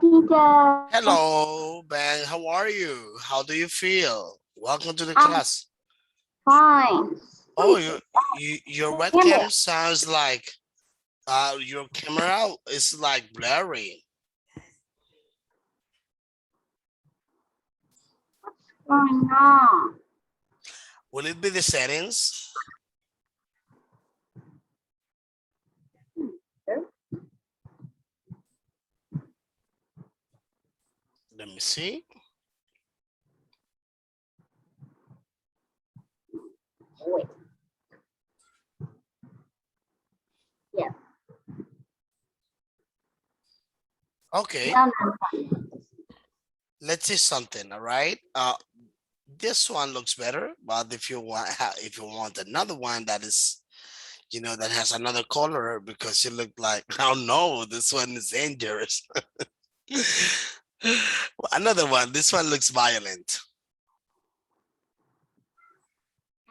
teacher. Hello, Ben. How are you? How do you feel? Welcome to the I'm class. fine. Oh, your Hear me. webcam sounds like your camera is like blurry. Going on? Will it be the settings? Let me see. Wait. Yeah. Okay, No. let's see something. All right. This one looks better, but if you want another one that is, that has another color because you look like, oh no, this one is dangerous. Another one. This one looks violent.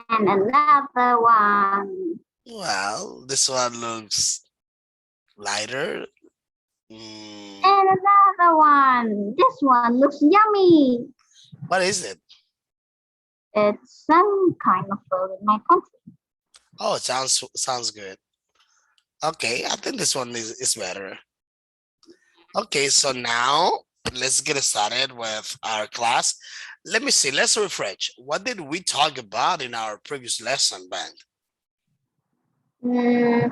And another one. Well, this one looks lighter. Mm, And another one. This one looks yummy. what is it? It's some kind of food in my country. Oh, it sounds good. Okay, I think this one is better. Okay, so now let's get started with our class. Let me see. Let's refresh. What did we talk about in our previous lesson, Ben? Mm,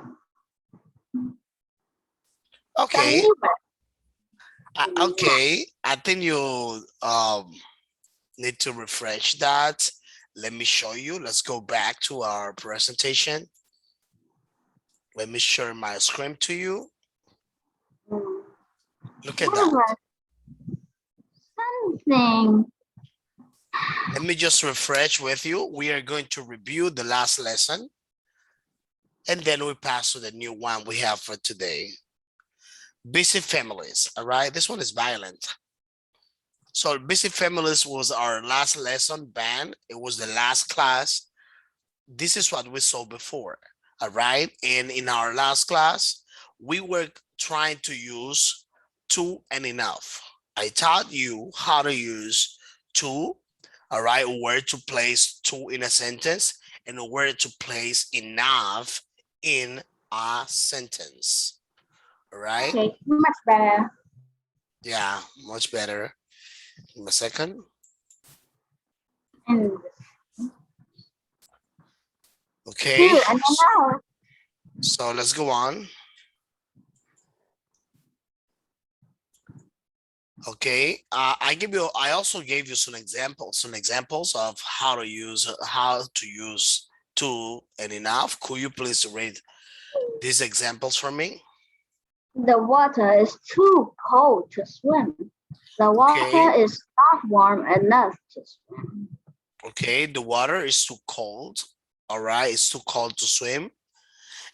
Okay. Okay. I think you need to refresh that. Let me show you. Let's go back to our presentation. Let me share my screen to you. Look at that. Something. Let me just refresh with you. We are going to review the last lesson, and then we pass to the new one we have for today. Busy families, all right? This one is violent. So busy families was our last lesson, Ben. It was the last class. This is what we saw before, all right? And in our last class, we were trying to use to and enough. I taught you how to use to, all right, where to place to in a sentence and where to place enough in a sentence, all right? Okay, much better. Yeah, much better. Give me a second. And Okay, and now. so let's go on. Okay, I also gave you some examples of how to use to and enough. Could you please read these examples for me? The water is too cold to swim. The water Okay, is not warm enough to swim. okay, the water is too cold. All right, it's too cold to swim.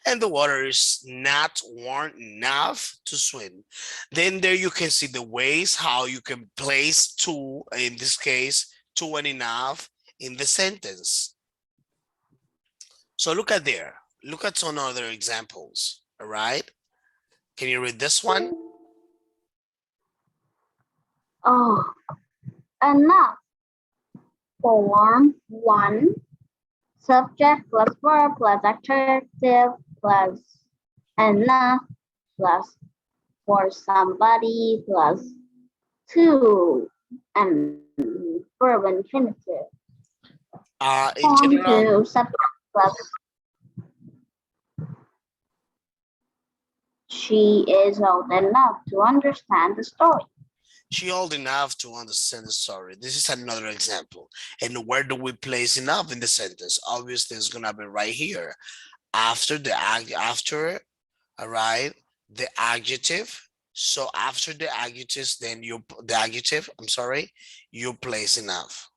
And the water is not warm enough to swim. Then there you can see the ways how you can place to, in this case, to and enough in the sentence. So look at there. Look at some other examples. All right. Can you read this one? Oh, enough. Form 1. Subject plus verb plus adjective plus enough plus for somebody plus 2 and verb infinitive. In Form general, 2. Subject plus she is old enough to understand the story. she old enough to understand the story. This is another example. And where do we place enough in the sentence? Obviously, it's gonna be right here after all right, the adjective. So after the adjectives, then the adjective, I'm sorry, you place enough.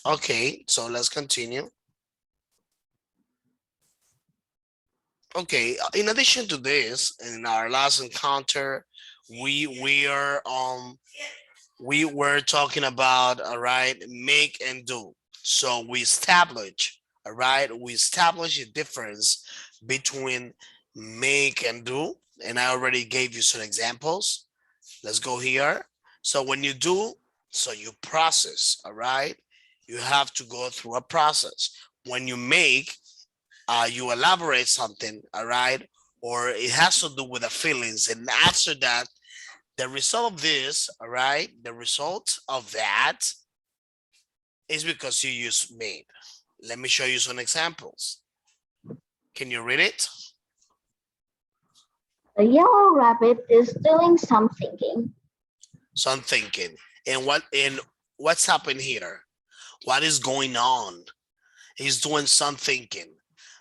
Okay, so let's continue. Okay, in addition to this, in our last encounter, we were talking about, all right, make and do. So we establish, all right, we establish a difference between make and do. And I already gave you some examples. Let's go here. So when you do, so you process, all right? You have to go through a process. When you make, you elaborate something, all right? Or it has to do with the feelings. And after that, the result of this, all right? The result of that is because you use made. Let me show you some examples. Can you read it? The yellow rabbit is doing some thinking. So I'm thinking, and what's happened here? What is going on? He's doing some thinking,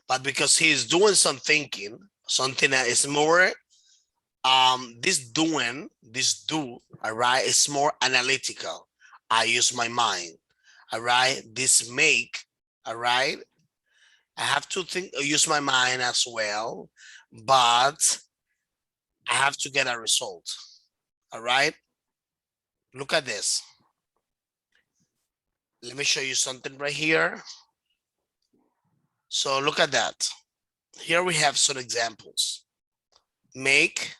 but because he's doing some thinking, something that is more, this do, all right, it's more analytical. I use my mind, all right. This make, all right, I have to use my mind as well, but I have to get a result, all right. Look at this. Let me show you something right here. So look at that. Here we have some examples. Make,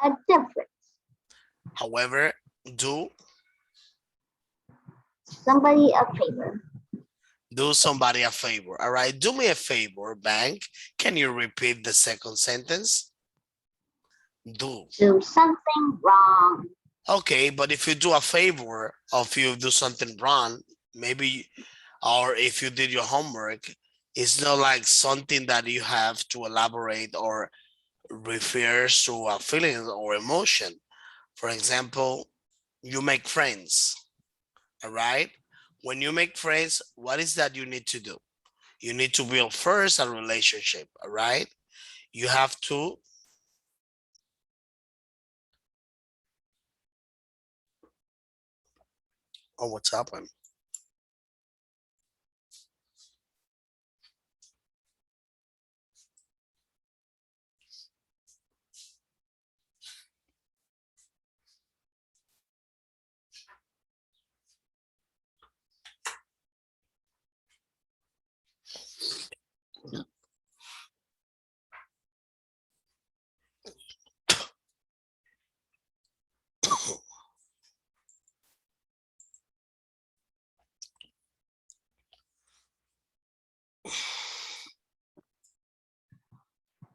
A difference. however, do Somebody a favor. somebody a favor. All right, do me a favor, bank. Can you repeat the second sentence? Do. Do something wrong. Okay, but if you do a favor, or if you do something wrong, maybe, or if you did your homework, it's not like something that you have to elaborate or refers to a feeling or emotion. For example, you make friends, all right? When you make friends, what is that you need to do? You need to build first a relationship, all right? You have to what's happened?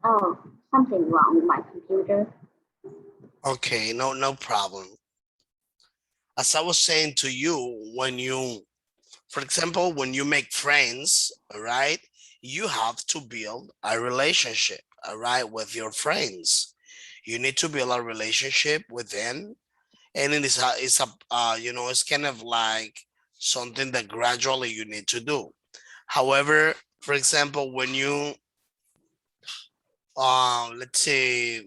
Oh, something wrong with my computer. Okay, no problem. As I was saying to you, when you, for example, when you make friends, all right, you have to build a relationship, all right, with your friends. You need to build a relationship with them, and it's a you know, it's kind of like something that gradually you need to do. However, for example, when you let's say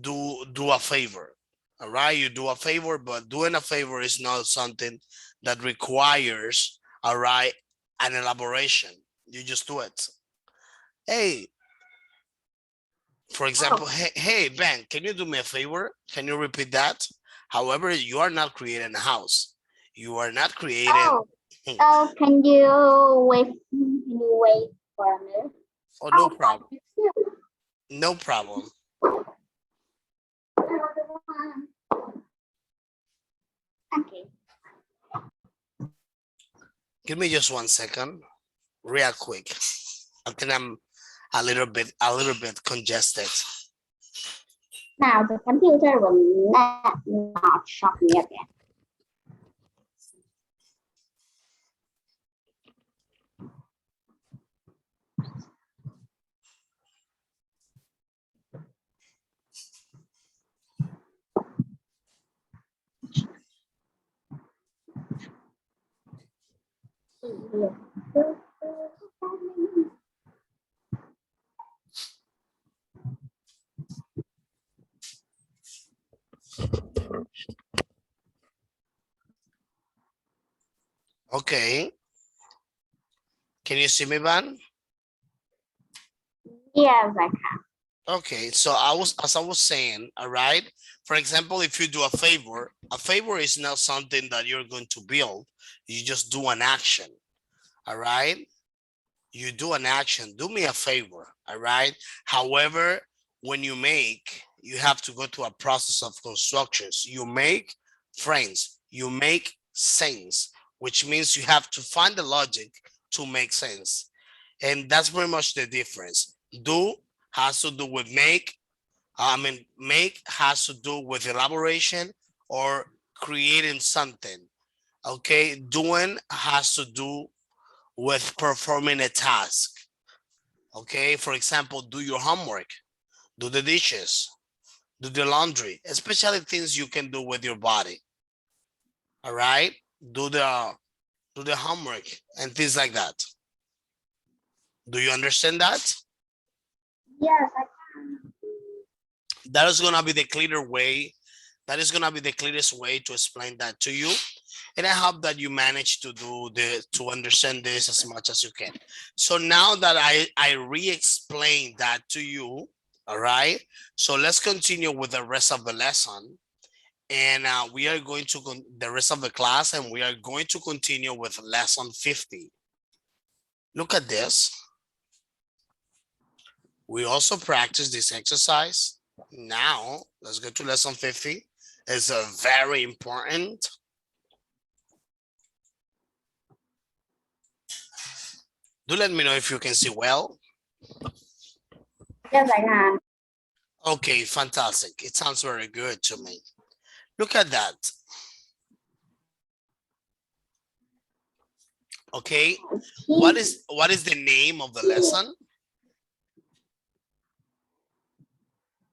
do a favor, all right, you do a favor, but doing a favor is not something that requires, all right, an elaboration. You just do it. Hey, for example, Oh, hey Ben, can you do me a favor? Can you repeat that? However, you are not creating a house, you are not creating. oh, oh, can you wait? Can you wait for a minute? Oh, no I'll find problem, you too. no problem. Another one. Okay. Give me just 1 second, real quick. I think I'm a little bit congested. Now the computer will not shock me again. Okay, can you see me, Van? Yes, I can. Okay, so as I was saying, all right. For example, if you do a favor is not something that you're going to build. You just do an action, all right. you do an action. Do me a favor, all right? However, when you make, you have to go through a process of constructions. You make frames, you make sense, which means you have to find the logic to make sense. And that's pretty much the difference. Do has to do with make. Make has to do with elaboration or creating something. Okay, doing has to do with performing a task. Okay, for example, do your homework, do the dishes, do the laundry, especially things you can do with your body. All right, do the homework and things like that. Do you understand that? Yes, That is gonna be the clearer way. That is gonna be the clearest way to explain that to you. And I hope that you manage to understand this as much as you can. So now that I re-explained that to you, all right. So let's continue with the rest of the lesson. And we are going to the rest of the class, and we are going to continue with lesson 50. Look at this. We also practice this exercise. Now let's go to lesson 50. It's a very important. Do let me know if you can see well. yes, I can. Okay, fantastic. It sounds very good to me. Look at that. Okay, what is the name of the lesson?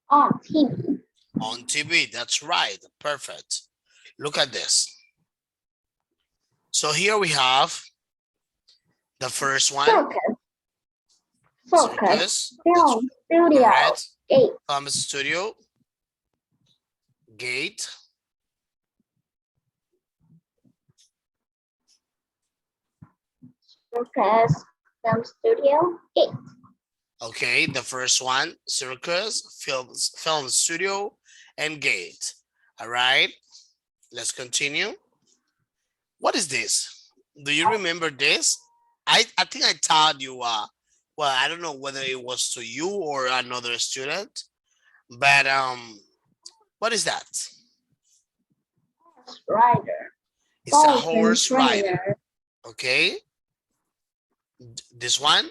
On TV. On TV, that's right. Perfect. Look at this. So here we have the first one. Focus. Circus. Film studio. Correct. Gate. Film studio. Gate. Circus. Film studio. Gate. Okay, the first one, circus, film studio, and gate. All right, let's continue. What is this? Do you remember this? I think I taught you, well, I don't know whether it was to you or another student, but what is that? Rider. It's a horse rider. Okay. This one?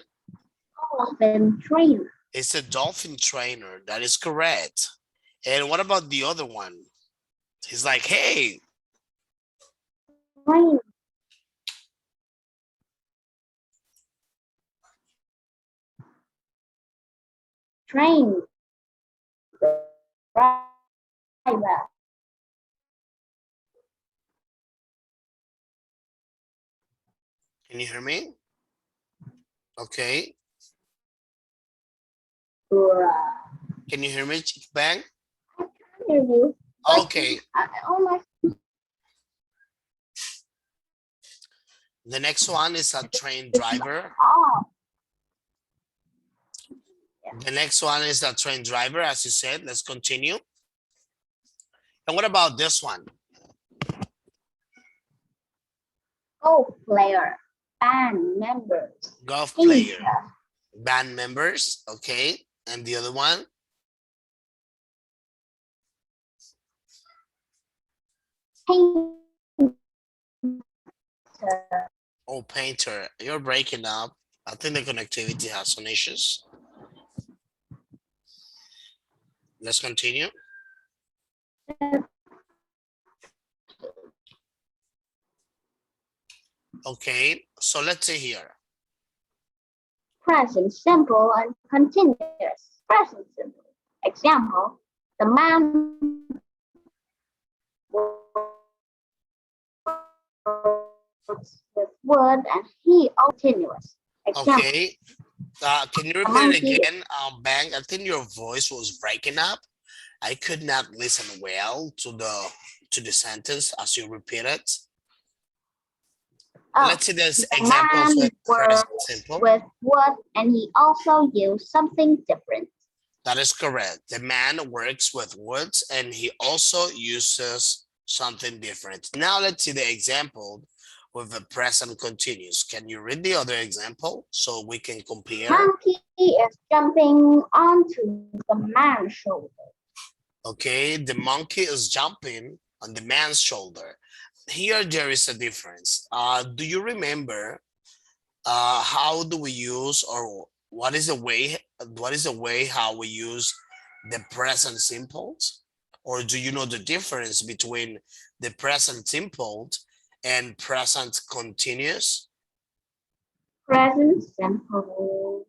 Dolphin trainer. It's a dolphin trainer. That is correct. And what about the other one? He's like, hey. Train. Train. Driver. Can you hear me? Okay. Can you hear me, Bang? I can hear you. Okay. The next one is a train driver. Oh. The next one is a train driver, as you said. Let's continue. And what about this one? Golf player. Band members. Golf player. Band members. Okay. And the other one? Painter. Oh, painter. You're breaking up. I think the connectivity has some issues. Let's continue. Okay, so let's see here. Present simple and continuous. Present simple. Example, the man works with wood and he continuous. Example, okay, can you repeat it again, Bang? I think your voice was breaking up. I could not listen well to the sentence as you repeat it. Let's see this examples with present simple. With wood and he also used something different. That is correct. The man works with woods and he also uses something different. Now let's see the example with the present continuous. Can you read the other example so we can compare? Monkey is jumping onto the man's shoulder. Okay, the monkey is jumping on the man's shoulder. Here there is a difference. Do you remember how do we use, or what is the way how we use the present simples? Or do you know the difference between the present simple and present continuous? Present simple.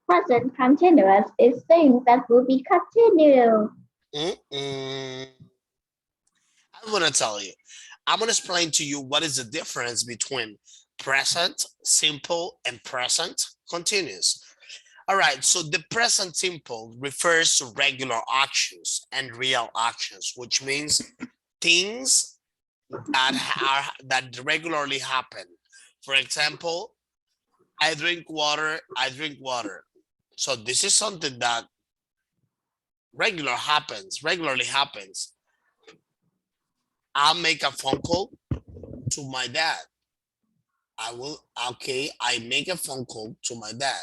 Present continuous is things that will be continued. I'm gonna tell you. I'm gonna explain to you what is the difference between present simple and present continuous. All right, so the present simple refers to regular actions and real actions, which means things that regularly happen. For example, I drink water, I drink water. So this is something that regularly happens. I'll make a phone call to my dad. I make a phone call to my dad.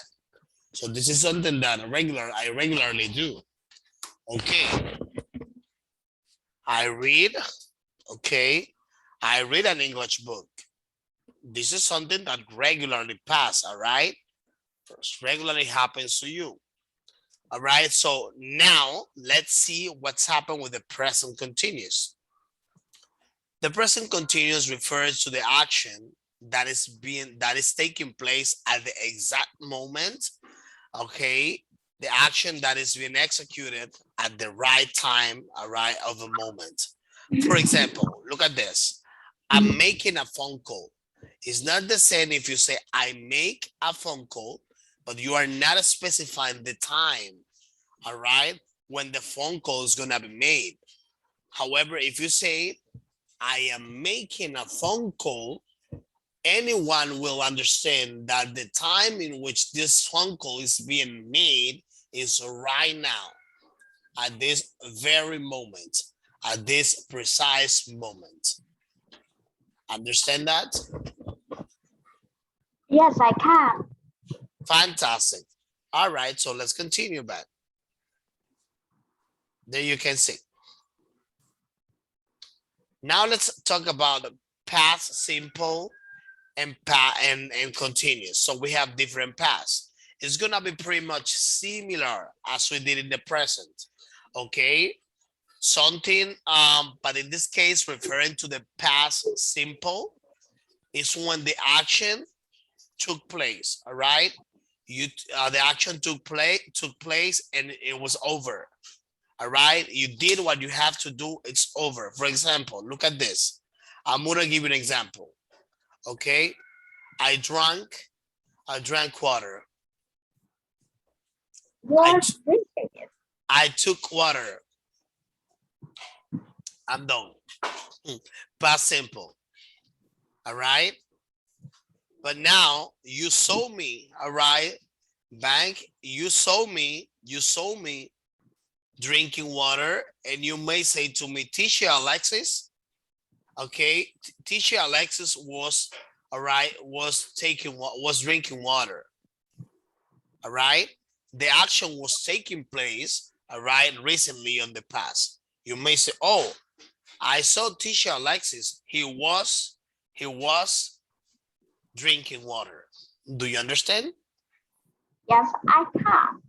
So this is something that I regularly do. Okay. I read an English book. This is something that regularly pass, all right? Regularly happens to you. All right, so now let's see what's happened with the present continuous. The present continuous refers to the action that is taking place at the exact moment, okay? The action that is being executed at the right time, all right, of the moment. For example, look at this. I'm making a phone call. It's not the same if you say I make a phone call, but you are not specifying the time, all right, when the phone call is gonna be made. However, if you say I am making a phone call, anyone will understand that the time in which this phone call is being made is right now, at this very moment, at this precise moment. Understand that? Yes, I can. Fantastic. All right, so let's continue back. There you can see. Now let's talk about past simple and continuous. So we have different past. It's gonna be pretty much similar as we did in the present. Okay, something but in this case referring to the past simple is when the action took place. All right, the action took place and it was over. All right, you did what you have to do, it's over. For example, look at this. I'm gonna give you an example. Okay, I drank water. You're drinking it. I took water. I'm done. Past simple. All right. But now you saw me. All right. Bank, you saw me drinking water, and you may say to me, Teacher Alexis. Okay. Teacher Alexis was, all right, was drinking water. All right. The action was taking place, all right, recently on the past. You may say, oh, I saw teacher Alexis. He was drinking water. Do you understand? Yes, I can.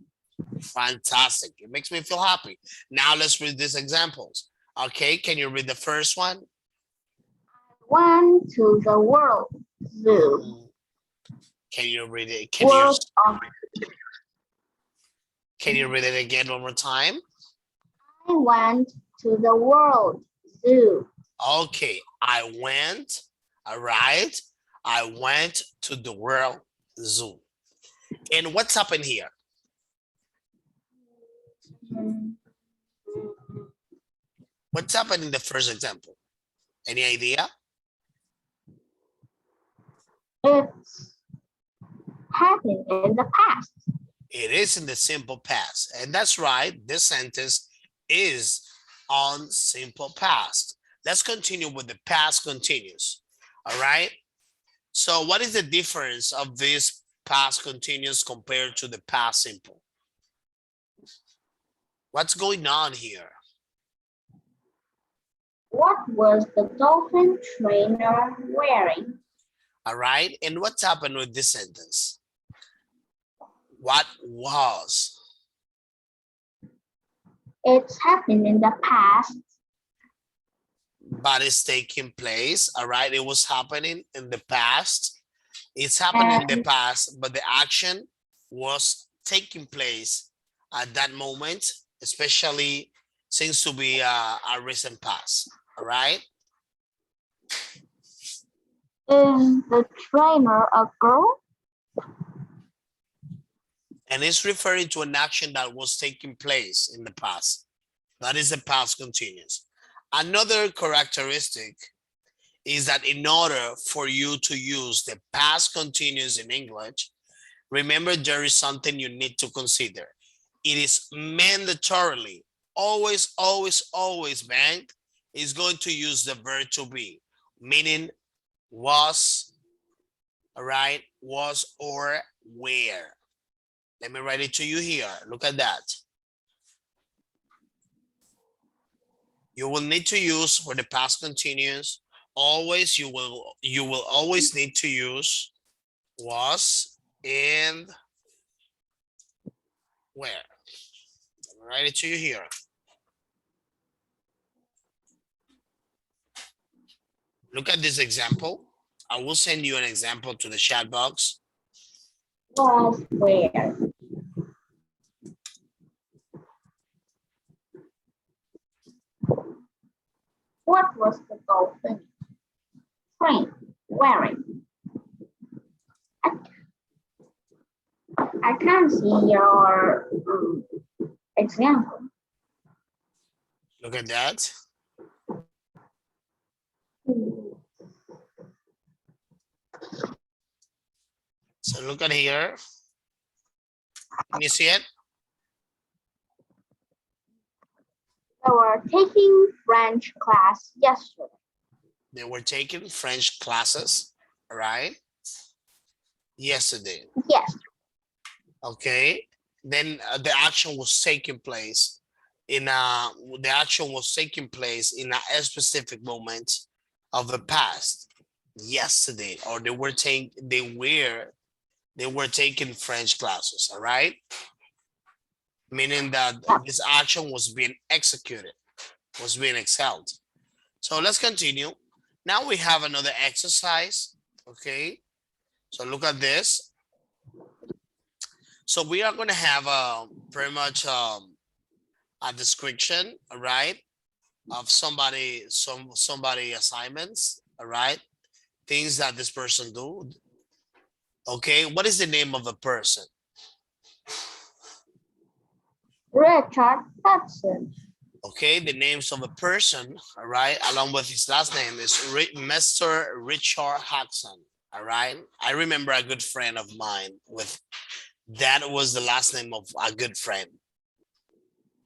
Fantastic. It makes me feel happy. Now let's read these examples. Okay, can you read the first one? Went to the World Zoo. Can you read it? Can you read it again one more time? I went to the World Zoo. Okay, I went, all right. I went to the World Zoo. And what's happened here? What's happened in the first example? Any idea? It's happened in the past. It is in the simple past. And that's right. This sentence is on simple past. Let's continue with the past continuous. All right. So what is the difference of this past continuous compared to the past simple? What's going on here? What was the dolphin trainer wearing? All right. And what's happened with this sentence? What was? It's happened in the past. But it's taking place. All right. It was happening in the past. It's happening in the past, but the action was taking place at that moment, especially seems to be a recent past. All right. Is the trainer a girl? And it's referring to an action that was taking place in the past. That is the past continuous. Another characteristic is that in order for you to use the past continuous in English, remember there is something you need to consider. It is mandatorily, always, always, always, bank is going to use the verb to be, meaning was, all right, was or where. Let me write it to you here. Look at that. You will need to use for the past continuous. Always, you will always need to use was and where. Let me write it to you here. Look at this example. I will send you an example to the chat box. Was where? What was the dolphin train wearing? I can't see your example. Look at that. So look at here. Can you see it? They were taking French class yesterday. They were taking French classes, right? Yesterday. Yes. Okay. Then the action was taking place in a specific moment of the past, yesterday, or they were taking French classes, all right? Meaning that this action was being executed, was being excelled. So let's continue. Now we have another exercise, okay? So look at this. So we are going to have pretty much a description, all right, of somebody assignments, all right, things that this person do. Okay, what is the name of the person? Richard Hudson. Okay, the names of a person, all right, along with his last name is Mr. Richard Hudson, all right. I remember a good friend of mine with that was the last name of a good friend,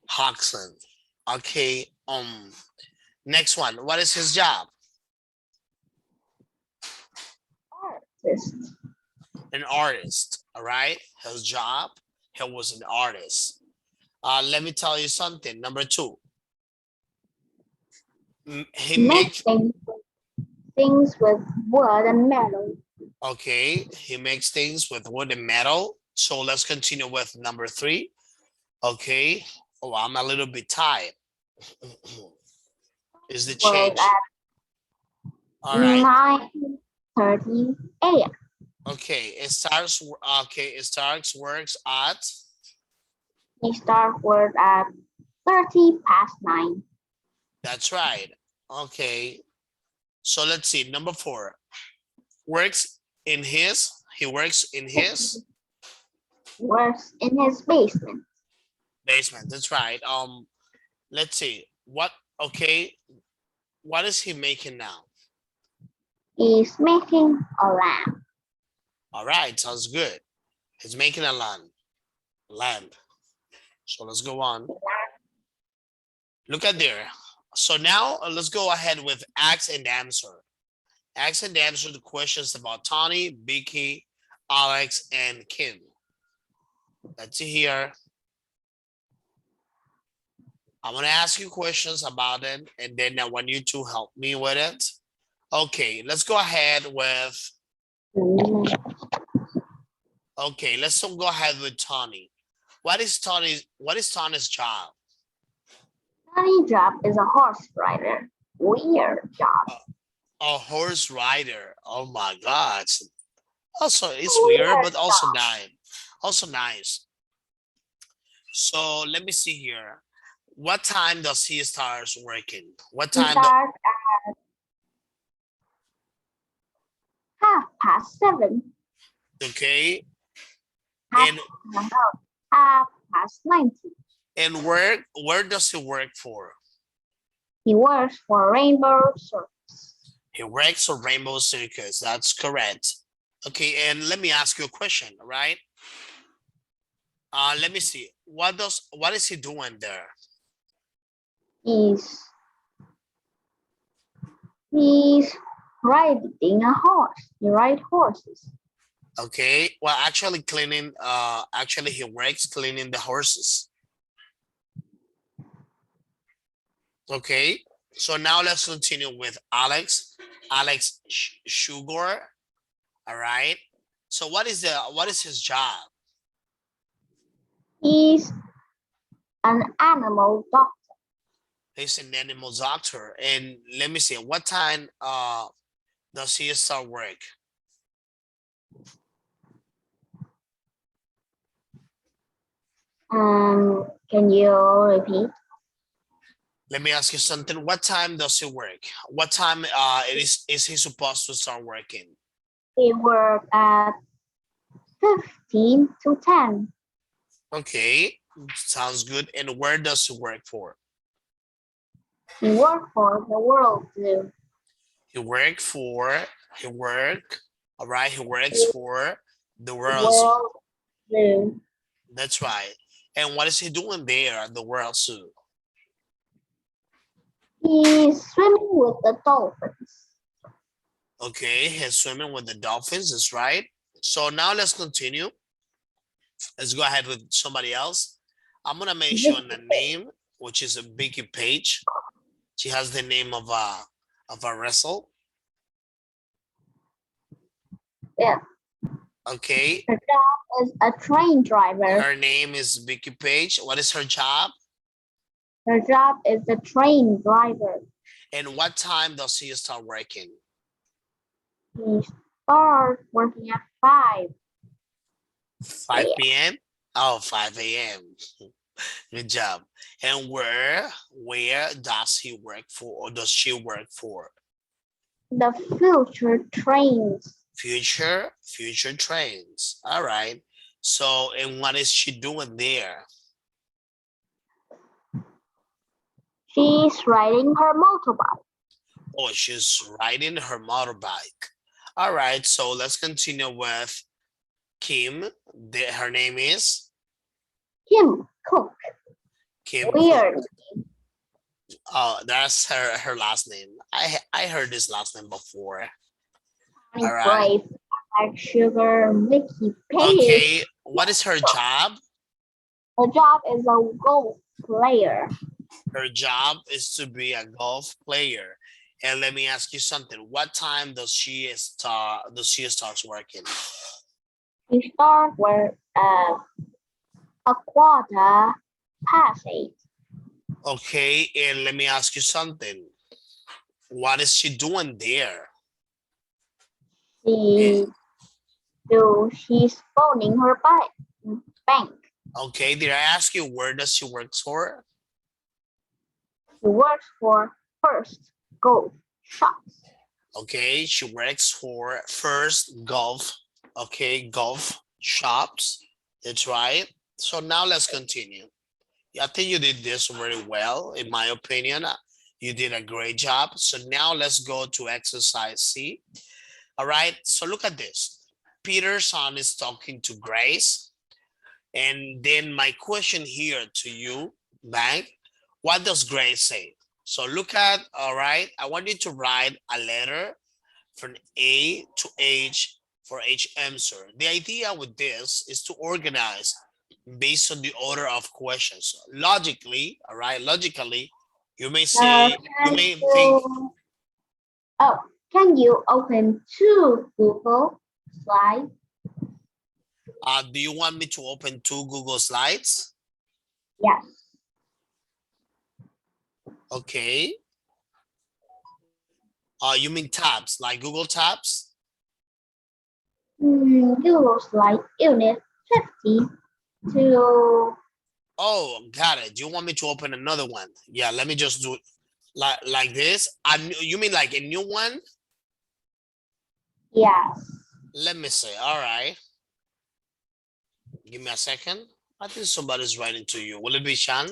Hudson. Okay, next one, what is his job? Artist. An artist, all right, his job, he was an artist. Let me tell you something. Number two, he makes things with wood and metal. Okay, he makes things with wood and metal. So let's continue with number three. Okay. Oh, I'm a little bit tired. Is the change? All right. 9:30 a.m. Okay, it starts. Okay, it starts works at. He starts work at 9:30. That's right. Okay. So let's see. Number four. Works in his. He works in his. Works in his basement. Basement. That's right. Let's see. What? Okay. What is he making now? He's making a lamp. All right. Sounds good. He's making a lamp. So let's go on. Look at there. So now let's go ahead with ask and answer. Ask and answer the questions about Tony, Vicky, Alex, and Kim. Let's see here. I'm gonna ask you questions about it, and then I want you to help me with it. Okay, let's go ahead with, okay, let's go ahead with Tony. What is Tony's job? Tony's job is a horse rider. Weird job. A horse rider. Oh my God. Also, it's weird, Weird but also job. nice. Also nice. So let me see here. What time does he start working? What He time? starts at 7:30. Okay. Half, And no, 90. and where does he work for? He works for Rainbow Circus. He works for Rainbow Circus. That's correct. Okay, and let me ask you a question, all right? Let me see. What is he doing there? He's riding a horse. He rides horses. Okay, well, actually cleaning, actually he works cleaning the horses. Okay, so now let's continue with Alex. Alex Sugar. All right. So what is his job? He's an animal doctor. He's an animal doctor. And let me see, what time does he start work? Can you repeat? Let me ask you something. What time does he work? What time is he supposed to start working? He works at 15 to 10. Okay, sounds good. And where does he work for? He works for the World Zoo. All right, he works for the World Zoo. World Zoo. That's right. And what is he doing there at the World Zoo? He's swimming with the dolphins. Okay, he's swimming with the dolphins, that's right. So now let's continue. Let's go ahead with somebody else. I'm gonna mention a name, which is a Vicky Page. She has the name of a wrestle. Yeah. Okay. Her job is a train driver. Her name is Vicky Page. What is her job? Her job is a train driver. And what time does he start working? He starts working at 5. 5 p.m. Oh, 5 a.m. Good job. And where does he work for, or does she work for? The future trains. Future trains. All right. So, and what is she doing there? She's riding her motorbike. Oh, she's riding her motorbike. All right. So let's continue with Kim. Her name is Kim Cook. Kim Weird. Cook. Oh, that's her last name. I heard this last name before. All right. Like Sugar, Vicky Page. Okay, what is her job? Her job is a golf player. Her job is to be a golf player. And let me ask you something. What time does she start working? She starts with a 8:15. Okay, and let me ask you something. What is she doing there? She's phoning her bank. Okay, did I ask you where does she work for? She works for First Golf Shops. Okay, she works for First Golf. Okay, golf shops. That's right. So now let's continue. I think you did this very well, in my opinion. You did a great job. So now let's go to exercise C. All right, so look at this. Peter's son is talking to Grace. And then my question here to you, Bank, what does Grace say? So look at, all right, I want you to write a letter from A to H for each answer. The idea with this is to organize based on the order of questions. Logically, all right, logically, you may say, you Can may think, oh, can you open two Google Slides? do you want me to open two Google Slides? Yes. Okay. You mean tabs, like Google tabs? Google Slide Unit 50 to, Oh, got it. You want me to open another one? Yeah, let me just do it like this. You mean like a new one? yes. Let me see. All right. Give me a second. I think somebody's writing to you. Will it be Sean?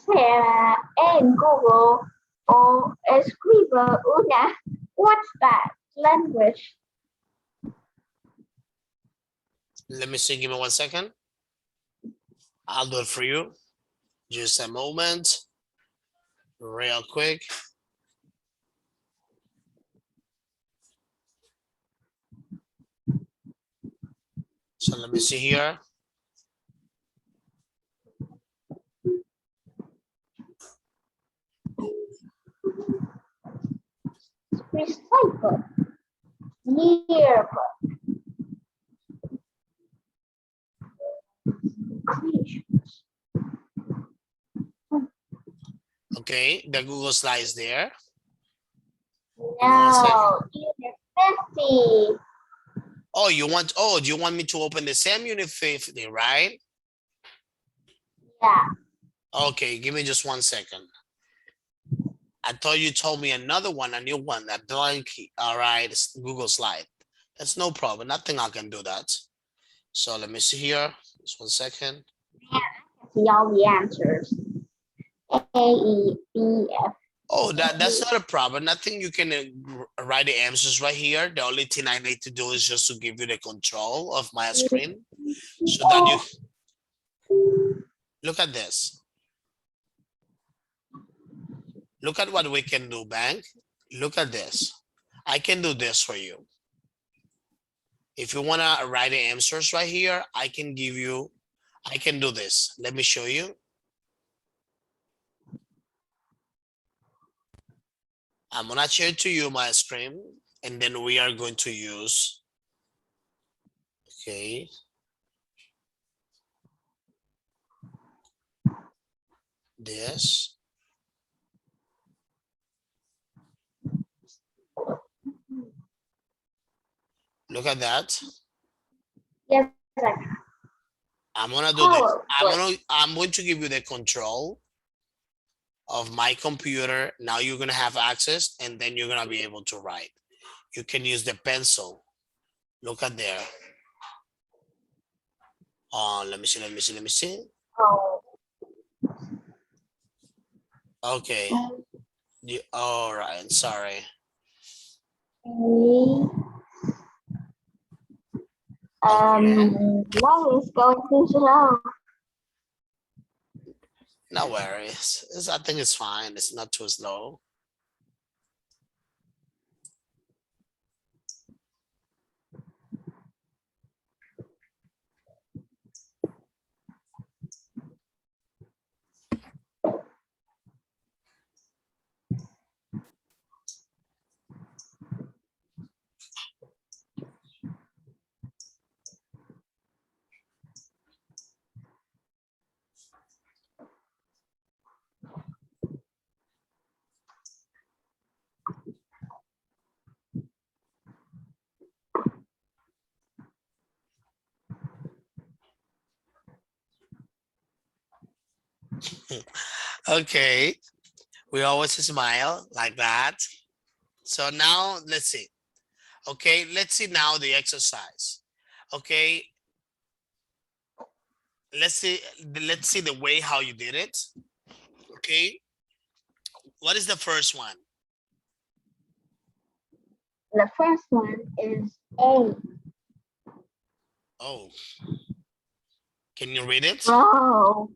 Sarah en Google o escribe una. What's that language? Let me see. Give me 1 second. I'll do it for you. Just a moment. Real quick. So let me see here. Recycle. Nearby. Okay, the Google slides there. No, Unit 50. Oh, do you want me to open the same unit 50, right? Yeah. Okay, give me just 1 second. I thought you told me another one, a new one, that blank. All right, it's Google slide. That's no problem. Nothing I can do that. So let me see here. Just 1 second. See all the answers. A, E, B, F. Oh, that's not a problem. Nothing you can write the answers right here. The only thing I need to do is just to give you the control of my screen so that you look at this. Look at what we can do, Bank. Look at this. I can do this for you. If you want to write the answers right here, I can do this. Let me show you. I'm gonna share to you my screen, and then we are going to use, okay. This. Look at that. Yes. I'm gonna do this. I'm going to give you the control of my computer. Now you're gonna have access, and then you're gonna be able to write. You can use the pencil. Look at there. Let me see. Oh. Okay. All right. Sorry. Why is going too slow? No worries. I think it's fine. It's not too slow. Okay. We always smile like that. So now let's see. Okay, let's see now the exercise. Okay. Let's see the way how you did it. Okay. What is the first one? The first one is A. Oh. Can you read it? Oh.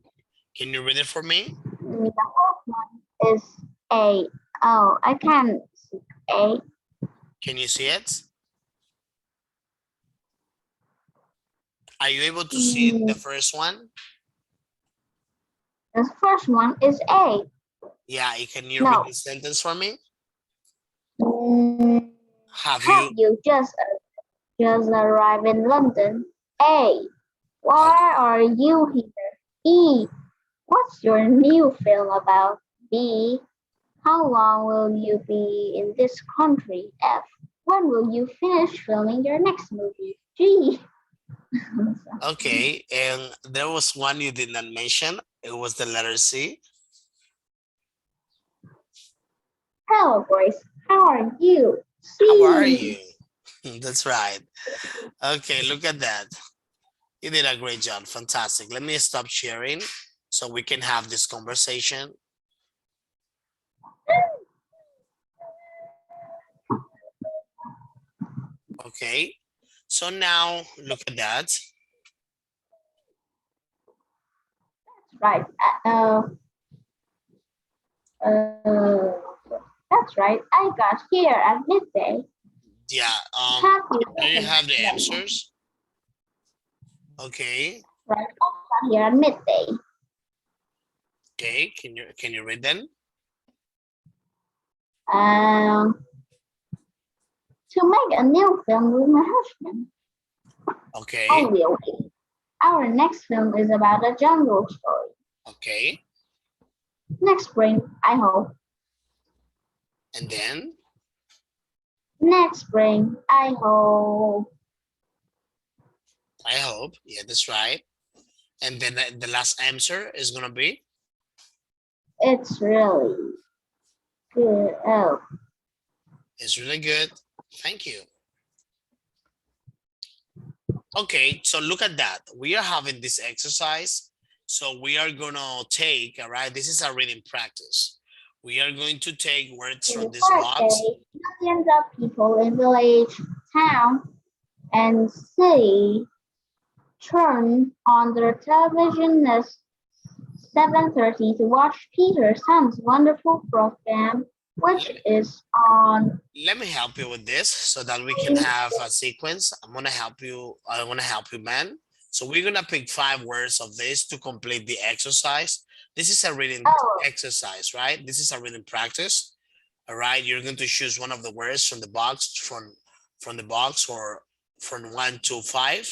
Can you read it for me? The fourth one is A. Oh, I can see A. Can you see it? Are you able to see the first one? The first one is A. Yeah, can you No. read the sentence for me? Have Have you? you just arrived in London? A. Why are you here? E. What's your new film about? B. How long will you be in this country? F. When will you finish filming your next movie? G. Okay, and there was one you did not mention. It was the letter C. Hello, Grace. How are you? How are C. you? That's right. Okay, look at that. You did a great job. Fantastic. Let me stop sharing so we can have this conversation. Okay, so now look at that. Right. That's right. I got here at midday. Yeah, Have do you have the you? answers? Okay, Right. I got here at midday. okay, can you read them? To make a new film with my husband. Okay, Only a week. Our next film is about a jungle story. okay, Next spring, I hope. and then? Next spring, I hope. I hope, yeah, that's right. And then the last answer is gonna be? It's really good. Oh, It's really good. Thank you. Okay, so look at that. We are having this exercise. So we are gonna take, all right, this is a reading practice. We are going to take words in from the this first box. day, millions of people in village, town, and city turn on their television at 7:30 to watch Peter Sun's wonderful program, which is on. Let me help you with this so that we can have a sequence. I'm gonna help you, man. So we're gonna pick 5 words of this to complete the exercise. This is a reading Oh, exercise, right? This is a reading practice. All right, you're going to choose one of the words from the box, from the box, or from 1 to 5.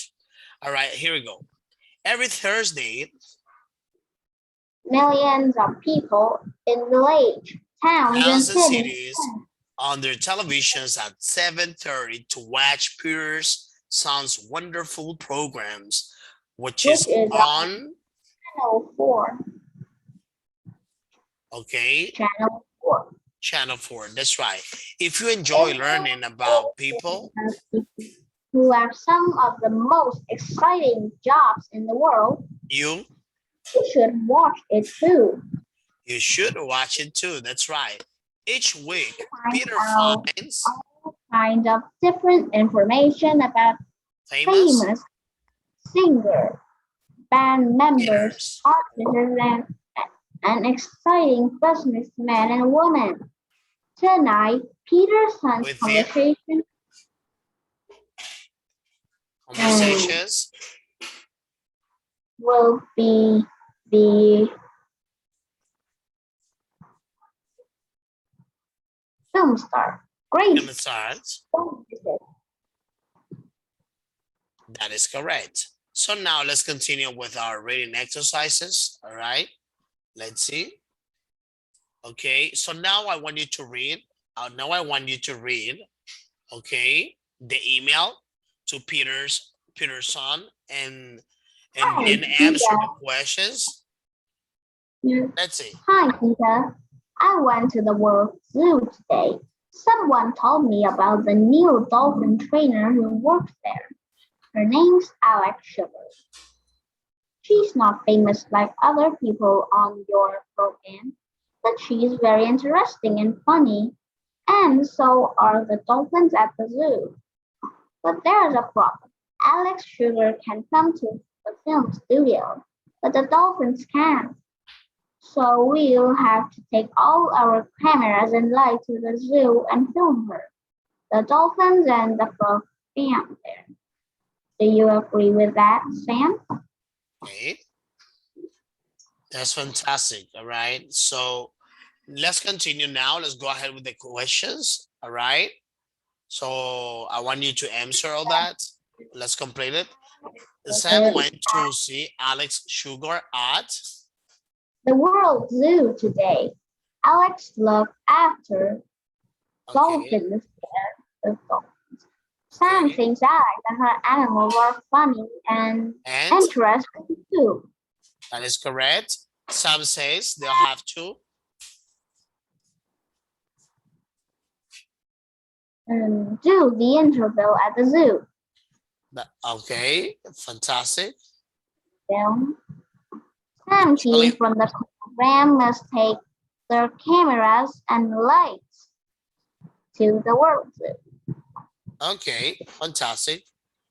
All right, here we go. Every Thursday, millions of people in village, towns, and towns and cities. cities on their televisions at 7:30 to watch Peter's Son's wonderful programs, which Which is is on, Channel 4. okay, Channel 4. Channel 4. That's right. If you enjoy learning about people, Who have some of the most exciting jobs in the world, you should watch it too. should watch it too. That's right. Each week, Find Peter out finds all kinds of different information about famous famous singers, band members, hitters artists, and exciting businessmen and women. Tonight, Peterson's with him, conversations will be the film star. Great. and stars. That is correct. So now let's continue with our reading exercises. All right, let's see. Okay, so now I want you to read. Okay, the email to Peterson, and Hi, then answer the questions. Peter. Let's see. Hi, Peter. I went to the World Zoo today. Someone told me about the new dolphin trainer who works there. Her name's Alex Sugar. She's not famous like other people on your program, but she's very interesting and funny, and so are the dolphins at the zoo. But there's a problem. Alex Sugar can come to the film studio, but the dolphins can't. So we'll have to take all our cameras and lights to the zoo and film her. The dolphins and the frog swam there. Do you agree with that, Sam? Okay, that's fantastic. All right, so let's continue now. Let's go ahead with the questions. All right, so I want you to answer all that. Let's complete it. Sam went to see Alex Sugar at the World Zoo today. Alex looked after dolphins there. Sam okay. thinks Alex and her animals are funny and And interesting too. that is correct. Sam says they'll have to. Do the interview at the zoo. Okay, fantastic. Film. Sam team from the program must take their cameras and lights to the World Zoo. Okay, fantastic.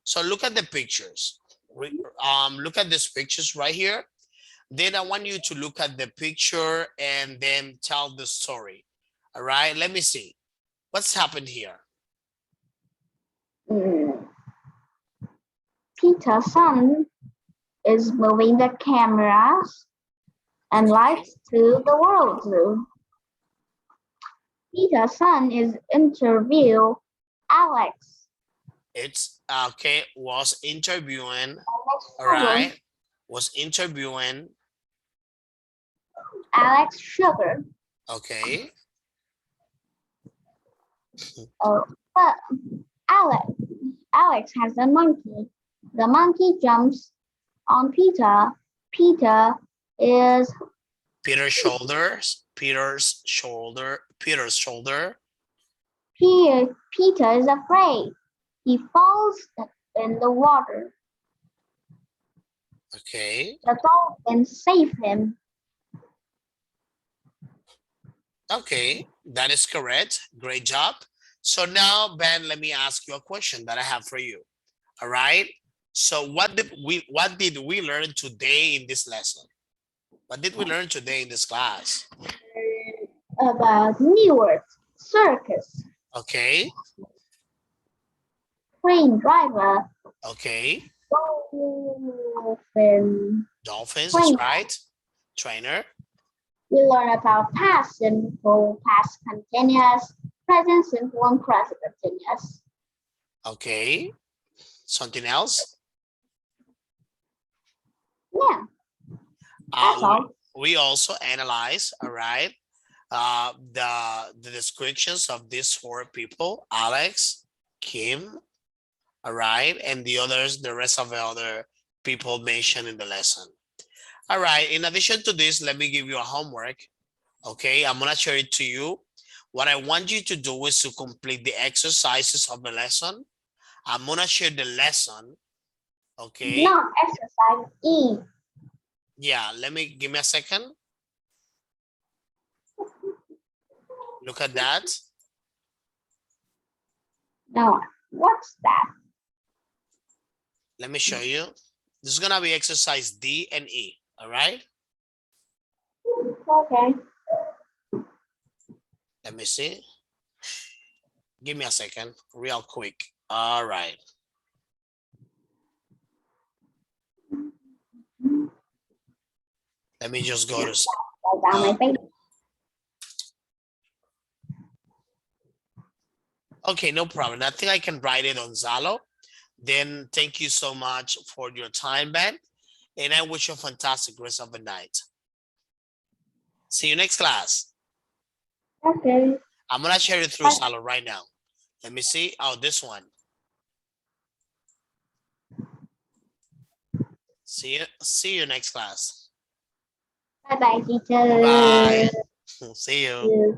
So look at the pictures. Look at these pictures right here. Then I want you to look at the picture and then tell the story. All right, let me see. What's happened here? Peter's son is moving the cameras and lights to the World Zoo. Peter's son is interview Alex. It's okay, was interviewing, all right, was interviewing. Alex Sugar. Okay. But Alex has a monkey. The monkey jumps on Peter. Peter is Peter's shoulders, Peter's shoulder. Peter is afraid. He falls in the water. Okay. The dolphins save him. Okay, that is correct. Great job. So now, Ben, let me ask you a question that I have for you. All right. So what did we learn today in this lesson? What did we learn today in this class? About New York circus. Okay. Train driver. Okay. Dolphins, that's Trainer. right. Trainer. We learn about past simple, past continuous, present simple, and present continuous. Okay. Something else? Yeah. That's all. We also analyze, all right, the descriptions of these four people, Alex, Kim, all right, and the others, the rest of the other people mentioned in the lesson. All right, in addition to this, let me give you a homework. Okay, I'm gonna share it to you. What I want you to do is to complete the exercises of the lesson. I'm gonna share the lesson. Okay. Not exercise E. Yeah, give me a second. Look at that. No, what's that? Let me show you. This is gonna be exercise D and E, all right? Okay. Let me see. Give me a second, real quick. All right. Let me just go to... Okay, no problem. I think I can write it on Zalo. Then thank you so much for your time, Ben. And I wish you a fantastic rest of the night. See you next class. Okay. I'm gonna share it through Zalo right now. Let me see. Oh, this one. See you next class. Bye-bye, teacher. Bye. See you.